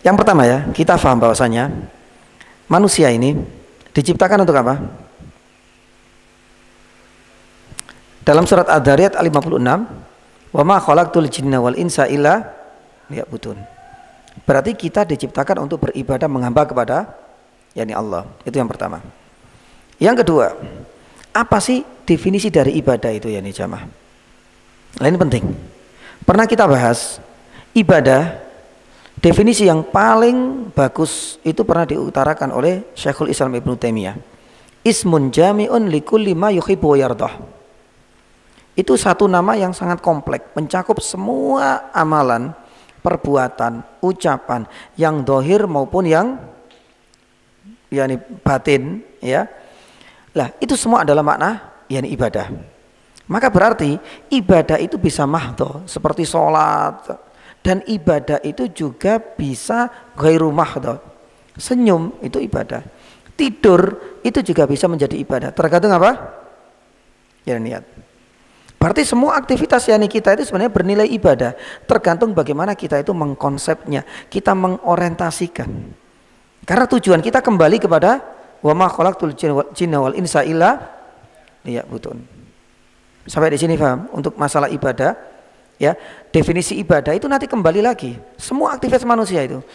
Yang pertama ya, kita paham bahwasanya manusia ini diciptakan untuk apa? Dalam surat Ad-Dzariyat ayat 56, "Wa ma khalaqtul jinna wal insa illa liya'budun." Berarti kita diciptakan untuk beribadah menghamba kepada yakni Allah. Itu yang pertama. Yang kedua, apa sih definisi dari ibadah itu yakni jamaah? Nah, ini penting. Pernah kita bahas ibadah, definisi yang paling bagus itu pernah diutarakan oleh Syekhul Islam Ibnu Taimiyah. Ismun jami'un likulli ma yuhibbu wa yardah. Itu satu nama yang sangat kompleks, mencakup semua amalan, perbuatan, ucapan yang dohir maupun yang yakni batin, ya. Lah, itu semua adalah makna yakni ibadah. Maka berarti ibadah itu bisa mahdho seperti sholat, dan ibadah itu juga bisa ghairu mahdho. Senyum itu ibadah. Tidur itu juga bisa menjadi ibadah. Tergantung apa? Ya, niat. Berarti semua aktivitas yakni kita itu sebenarnya bernilai ibadah. Tergantung bagaimana kita itu mengkonsepnya, kita mengorientasikan. Karena tujuan kita kembali kepada wa ma khalaqtul jinna wal insa illa liya'budun. Sampai di sini paham untuk masalah ibadah, ya. Definisi ibadah itu nanti kembali lagi semua aktivitas manusia itu.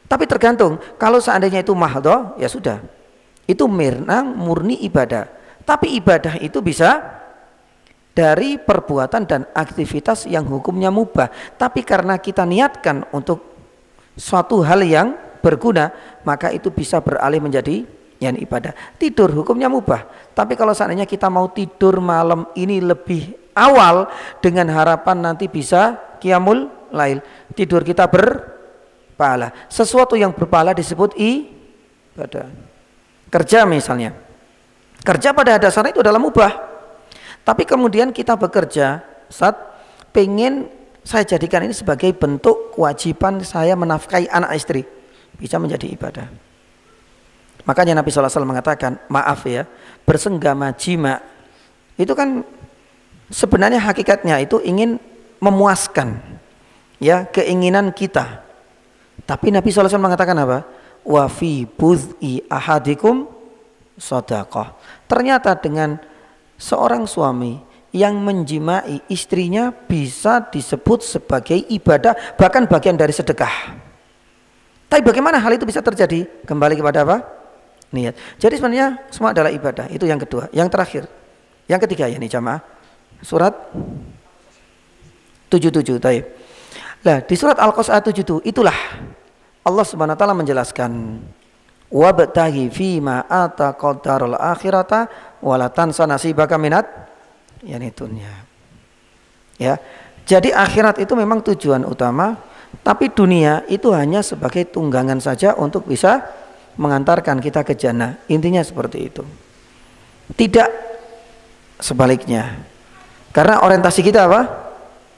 Tapi tergantung, kalau seandainya itu mahdho, ya sudah. Itu murni ibadah. Tapi ibadah itu bisa dari perbuatan dan aktivitas yang hukumnya mubah. Tapi karena kita niatkan untuk suatu hal yang berguna, maka itu bisa beralih menjadi yang ibadah. Tidur hukumnya mubah. Tapi kalau seandainya kita mau tidur malam ini lebih awal dengan harapan nanti bisa qiyamul lail, tidur kita berpahala. Sesuatu yang berpahala disebut ibadah. Kerja misalnya. Kerja pada dasarnya itu adalah mubah. Tapi kemudian kita bekerja, saat pengen saya jadikan ini sebagai bentuk kewajiban saya menafkahi anak istri, bisa menjadi ibadah. Makanya Nabi SAW mengatakan, maaf ya, bersenggama jima itu kan sebenarnya hakikatnya itu ingin memuaskan ya keinginan kita. Tapi Nabi SAW mengatakan apa? Wa fi budhi ahadikum shadaqah. Ternyata dengan seorang suami yang menjimai istrinya bisa disebut sebagai ibadah, bahkan bagian dari sedekah. Tapi bagaimana hal itu bisa terjadi? Kembali kepada apa? Niat. Jadi sebenarnya semua adalah ibadah. Itu yang kedua. Yang terakhir, yang ketiga ya nih jamaah, surat 77. Taib. Nah, di surat Al-Qasas ayat 77 itulah Allah Subhanahu wa taala menjelaskan wabtaghi fima ataqad darul akhirata wala tansa nasibaka minat yani dunya. Ya. Jadi akhirat itu memang tujuan utama, tapi dunia itu hanya sebagai tunggangan saja untuk bisa mengantarkan kita ke jannah. Intinya seperti itu. Tidak sebaliknya. Karena orientasi kita apa?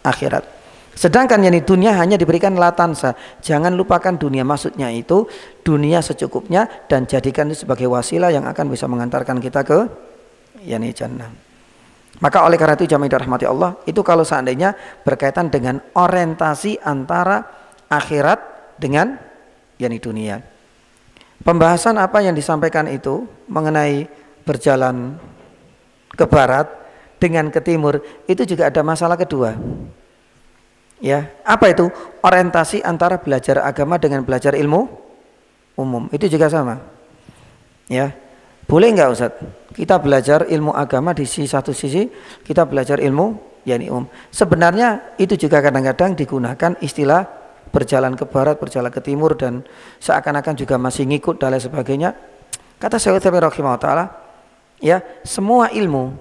Akhirat. Sedangkan yang di dunia hanya diberikan latansa. Jangan lupakan dunia, maksudnya itu dunia secukupnya dan jadikan itu sebagai wasilah yang akan bisa mengantarkan kita ke yani jannah. Maka oleh karena itu jamaah dirahmati Allah, itu kalau seandainya berkaitan dengan orientasi antara akhirat dengan yani dunia. Pembahasan apa yang disampaikan itu mengenai berjalan ke barat dengan ke timur, itu juga ada masalah kedua. Ya, apa itu? Orientasi antara belajar agama dengan belajar ilmu umum. Itu juga sama. Ya. Boleh enggak Ustaz? Kita belajar ilmu agama di satu sisi, kita belajar ilmu yakni umum. Sebenarnya itu juga kadang-kadang digunakan istilah berjalan ke barat, berjalan ke timur, dan seakan-akan juga masih ngikut dan lain sebagainya. Kata Syekh Utsaimin rahimahullah taala, ya, semua ilmu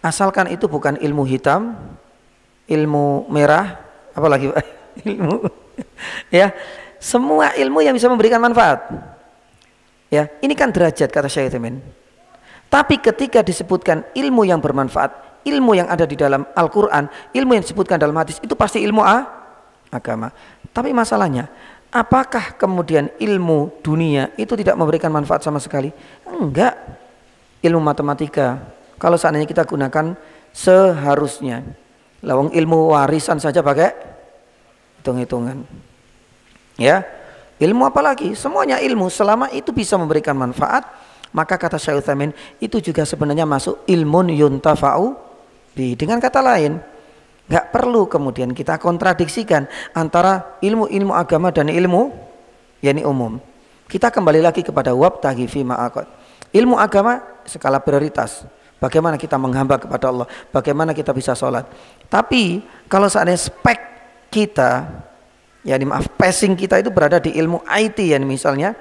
asalkan itu bukan ilmu hitam, ilmu merah, apalagi ilmu ya, semua ilmu yang bisa memberikan manfaat. Ya, ini kan derajat kata Syekh Utsaimin. Tapi ketika disebutkan ilmu yang bermanfaat, ilmu yang ada di dalam Al-Qur'an, ilmu yang disebutkan dalam hadis, itu pasti ilmu agama. Tapi masalahnya, apakah kemudian ilmu dunia itu tidak memberikan manfaat sama sekali? Enggak. Ilmu matematika, kalau seandainya kita gunakan seharusnya, lawang ilmu warisan saja pakai hitung-hitungan. Ya, ilmu apalagi, semuanya ilmu selama itu bisa memberikan manfaat, maka kata Syekh Utsaimin itu juga sebenarnya masuk ilmun yuntafa'u bi. Dengan kata lain, nggak perlu kemudian kita kontradiksikan antara ilmu-ilmu agama dan ilmu yakni umum. Kita kembali lagi kepada wabtaghi fi ma'aqad. Ilmu agama skala prioritas. Bagaimana kita menghamba kepada Allah, bagaimana kita bisa sholat. Tapi kalau seandainya spek kita, yakni maaf, passing kita itu berada di ilmu IT, yakni misalnya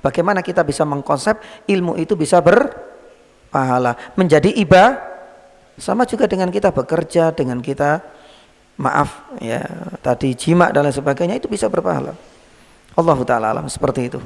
bagaimana kita bisa mengkonsep ilmu itu bisa berpahala, menjadi ibadah, sama juga dengan kita bekerja, dengan kita maaf ya tadi jima dan lain sebagainya, itu bisa berpahala. Allahu ta'ala alam, seperti itu.